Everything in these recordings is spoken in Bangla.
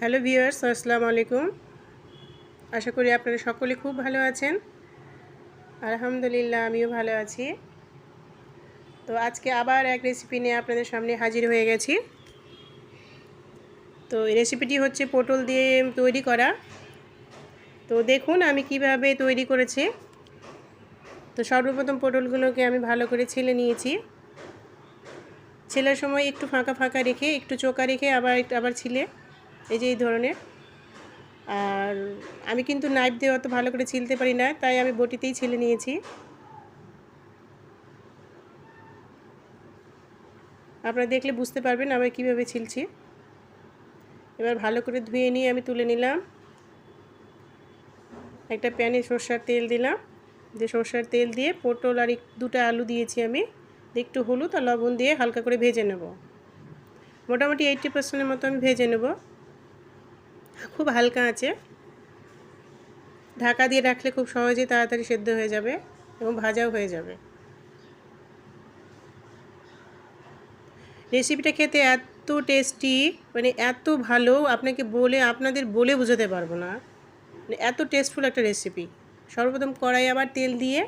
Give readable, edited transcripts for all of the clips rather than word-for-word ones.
হ্যালো ভিউয়ার্স, আসসালামু আলাইকুম। আশা করি আপনারা সকলে খুব ভালো আছেন। আলহামদুলিল্লাহ, আমিও ভালো আছি। তো আজকে আবার এক রেসিপি নিয়ে আপনাদের সামনে হাজির হয়ে গেছি। তো এই রেসিপিটি হচ্ছে পটল দিয়ে তৈরি করা। তো দেখুন আমি কিভাবে তৈরি করেছি। তো সর্বপ্রথম পটলগুলোকে আমি ভালো করে ছিলে নিয়েছি। ছেলার সময় একটু ফাঁকা ফাঁকা রেখে, একটু চোকা রেখে আবার ছিলে, এই ধরনের। আর আমি কিন্তু নাইফ দিয়ে অত ভালো করে ছিলতে পারি না, তাই আমি বটিতেই ছিলে নিয়েছি। আপনারা দেখলে বুঝতে পারবেন আমি কীভাবে ছিলছি। এবার ভালো করে ধুয়ে নিয়ে আমি তুলে নিলাম। একটা প্যানে সরষের তেল দিলাম, সরষের তেল দিয়ে পটল আর দুটো আলু দিয়েছি আমি, একটু হলুদ আর লবণ দিয়ে হালকা করে ভেজে নেব। মোটামুটি 80% মতো আমি ভেজে নেব, খুব হালকা আছে। ঢাকা দিয়ে রাখলে খুব সহজেই তাড়াতাড়ি সেদ্ধ হয়ে যাবে এবং ভাজাও হয়ে যাবে। রেসিপিটা খেতে এত টেস্টি, এত ভালো, আপনাদের বলে বোঝাতে পারবো না, এত টেস্টফুল একটা রেসিপি। সর্বপ্রথম কড়াই আবার তেল দিয়ে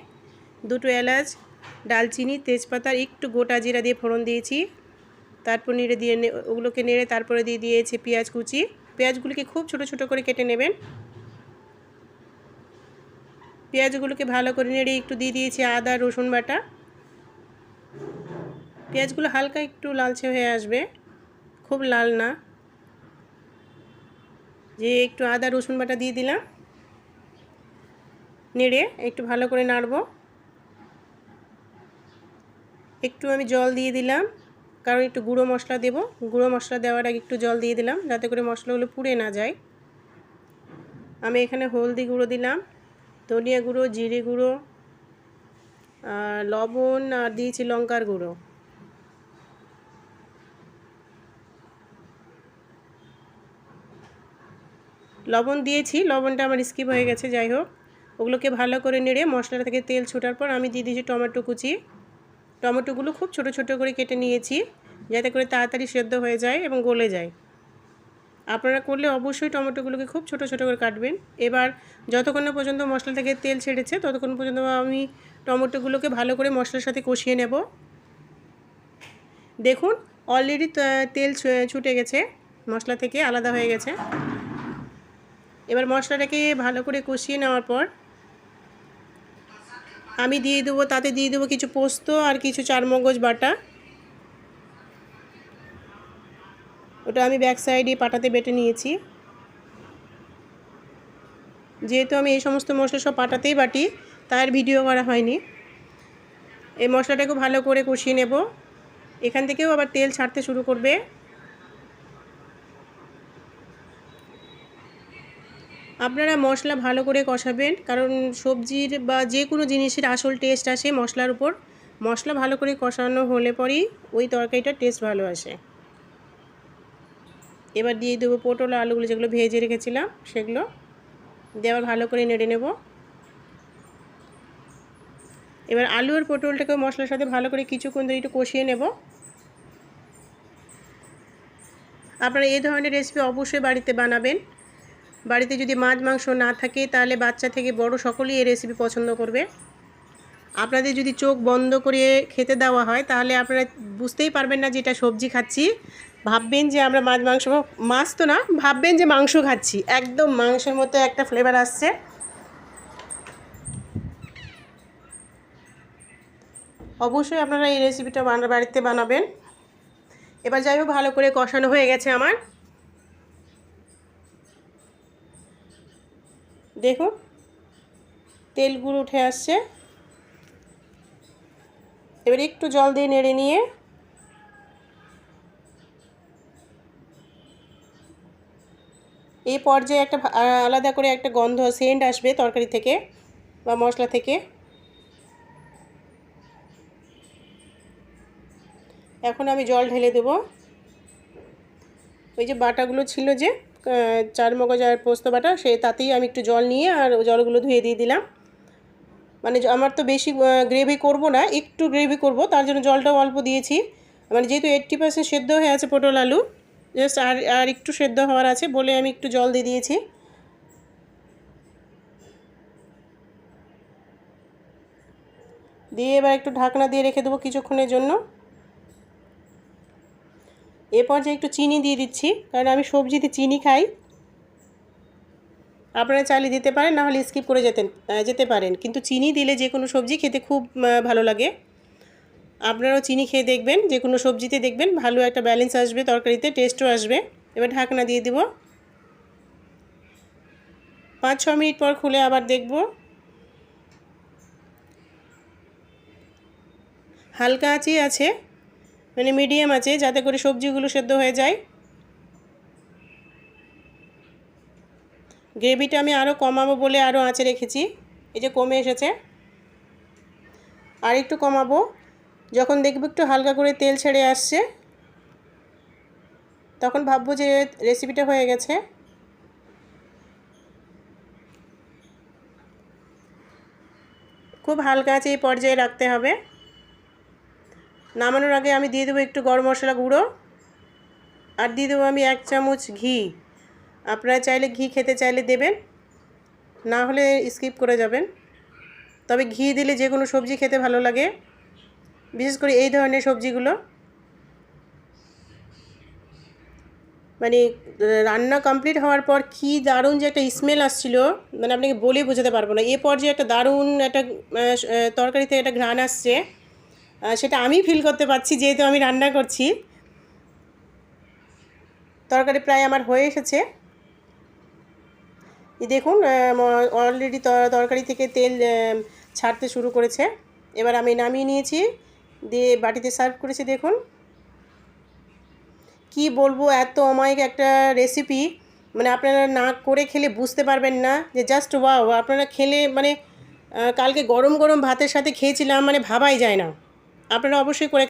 দুটো এলাচ, ডালচিনি, তেজপাতা, একটু গোটা জিরা দিয়ে ফোড়ন দিয়েছি। তারপর ওগুলোকে নেড়ে তারপরে দিয়ে দিয়েছি পেঁয়াজ কুচি। পেঁয়াজগুলিকে খুব ছোট ছোট করে কেটে নেবেন। পেঁয়াজগুলোকে ভালো করে নেড়ে একটু দিয়ে দিয়েছি আদা রসুন বাটা। পেঁয়াজগুলো হালকা একটু লালচে হয়ে আসবে, খুব লাল না। যে একটু আদা রসুন বাটা দিয়ে দিলাম, নেড়ে একটু ভালো করে নাড়ব। একটু আমি জল দিয়ে দিলাম, কারণ একটু গুঁড়ো মশলা দেব। গুঁড়ো মশলা দেওয়ার আগে একটু জল দিয়ে দিলাম, যাতে করে মশলাগুলো পুড়ে না যায়। আমি এখানে হলদি গুঁড়ো দিলাম, ধনিয়া গুঁড়ো, জিরে গুঁড়ো, লবণ আর দিয়েছি লঙ্কার গুঁড়ো। লবণ দিয়েছি, লবণটা আমার স্কিপ হয়ে গেছে, যাই হোক। ওগুলোকে ভালো করে নেড়ে মশলাটা থেকে তেল ছোটার পর আমি দিয়ে দিয়েছি টমেটো কুচি। টমেটোগুলো খুব ছোট ছোট করে কেটে নিয়েছি, যাতে করে তাড়াতাড়ি সেদ্ধ হয়ে যায় এবং গলে যায়। আপনারা করলে অবশ্যই টমেটোগুলোকে খুব ছোট ছোট করে কাটবেন। এবার যতক্ষণ না পর্যন্ত মশলা থেকে তেল ছেড়েছে ততক্ষণ পর্যন্ত আমি টমেটোগুলোকে ভালো করে মশলার সাথে কষিয়ে নেব। দেখুন অলরেডি তেল ছুটে গেছে, মশলা থেকে আলাদা হয়ে গেছে। এবার মশলাটাকে ভালো করে কষিয়ে নেওয়ার পর আমি তাতে দিয়ে দেবো কিছু পোস্ত আর কিছু চারমগজ বাটা। ওটা আমি ব্যাক সাইডে পাটাতে বেটে নিয়েছি। যেহেতু আমি এই সমস্ত মশলা সব পাটাতেই বাটি, তার ভিডিও করা হয়নি। এই মশলাটাকে ভালো করে কষিয়ে নেব। এখান থেকেও আবার তেল ছাড়তে শুরু করবে। আপনারা মশলা ভালো করে কষাবেন, কারণ সবজির বা যে কোনো জিনিসের আসল টেস্ট আসে মশলার উপর। মশলা ভালো করে কষানো হলে পরেই ওই তরকারিটার টেস্ট ভালো আসে। এবার দিয়ে দেবো পটল আর আলুগুলো, যেগুলো ভেজে রেখেছিলাম সেগুলো দিয়ে আবার ভালো করে নেড়ে নেব। এবার আলু আর পটলটাকে মশলার সাথে ভালো করে কিছুক্ষণ ধরে একটু কষিয়ে নেব। আপনারা এই ধরনের রেসিপি অবশ্যই বাড়িতে বানাবেন। বাড়িতে যদি মাছ মাংস না থাকে তাহলে বাচ্চা থেকে বড় সকলেই এই রেসিপি পছন্দ করবে। আপনাদের যদি চোখ বন্ধ করে খেতে দেওয়া হয় তাহলে আপনারা বুঝতেই পারবেন না যে এটা সবজি খাচ্ছি, ভাববেন যে আমরা মাছ তো না, ভাববেন যে মাংস খাচ্ছি। একদম মাংসের মতো একটা ফ্লেভার আসছে। অবশ্যই আপনারা এই রেসিপিটা বাড়িতে বানাবেন। এবার যাই হোক, ভালো করে কষানো হয়ে গেছে আমার। দেখুন তেলগুলো উঠে আসছে। এবার একটু জল দিয়ে নেড়ে নিয়ে এই পর্যায়ে একটা আলাদা করে একটা গন্ধ সেন্ট আসবে তরকারি থেকে বা মশলা থেকে। এখন আমি জল ঢেলে দেব। ওই যে বাটাগুলো ছিল, যে চারমগজ আর পোস্ত বাটা, তাতেই আমি একটু জল নিয়ে আর জলগুলো ধুয়ে দিয়ে দিলাম। আমার তো বেশি গ্রেভি করব না, একটু গ্রেভি করব, তার জন্য জলটাও অল্প দিয়েছি। যেহেতু 80% সেদ্ধ হয়ে আছে পটল আলু, জাস্ট আর একটু সেদ্ধ হওয়ার আছে বলে আমি একটু জল দিয়ে দিয়েছি। দিয়ে এবার একটু ঢাকনা দিয়ে রেখে দেবো কিছুক্ষণের জন্য। এরপর যে একটু চিনি দিয়ে দিচ্ছি, কারণ আমি সবজিতে চিনি খাই। আপনারা চাইলে দিতে পারেন, না হলে স্কিপ করে যেতে পারেন, কিন্তু চিনি দিলে যে কোনো সবজি খেতে খুব ভালো লাগে। আপনারাও চিনি খেয়ে দেখবেন, যে কোনো সবজিতে দেখবেন ভালো একটা ব্যালেন্স আসবে, তরকারিতে টেস্টও আসবে। এবার ঢাকনা দিয়ে দেব। 5-6 মিনিট পর খুলে আবার দেখব। হালকা আঁচই আছে, মানে মিডিয়াম আছে, যাতে করে সবজিগুলো সেদ্ধ হয়ে যায়। গ্রেভিটা আমি আরও কমাবো বলে আরও আঁচে রেখেছি, এই যে কমে এসেছে। আর একটু কমাবো, যখন দেখব একটু হালকা করে তেল ছেড়ে আসছে তখন ভাববো যে রেসিপিটা হয়ে গেছে। খুব হালকা আছে এই পর্যায়ে রাখতে হবে। নামানোর আগে আমি দিয়ে দেবো একটু গরম মশলা গুঁড়ো, আর দিয়ে দেবো আমি 1 চামচ ঘি। আপনারা চাইলে ঘি খেতে চাইলে দেবেন, না হলে স্কিপ করে যাবেন। তবে ঘি দিলে যে কোনো সবজি খেতে ভালো লাগে, বিশেষ করে এই ধরনের সবজিগুলো। মানে রান্না কমপ্লিট হওয়ার পর কি দারুণ যে একটা স্মেল আসছিল, মানে আপনাকে বলে বোঝাতে পারবো না। এ পর্যায়ে একটা দারুণ একটা তরকারি থেকে একটা ঘ্রাণ আসছে, সেটা আমি ফিল করতে পারছি যেহেতু আমি রান্না করছি। তরকারি প্রায় আমার হয়ে এসেছে, দেখুন অলরেডি তরকারি থেকে তেল ছাড়তে শুরু করেছে। এবার আমি নামিয়ে নিয়েছি, দিয়ে বাটিতে সার্ভ করেছি। দেখুন কি বলবো, এত অমায়িক একটা রেসিপি, মানে আপনারা না করে খেলে বুঝতে পারবেন না যে জাস্ট ওয়াও। আপনারা খেলে মানে কালকে গরম গরম ভাতের সাথে খেয়েছিলাম, মানে ভাবাই যায় না। আপনারা অবশ্যই করে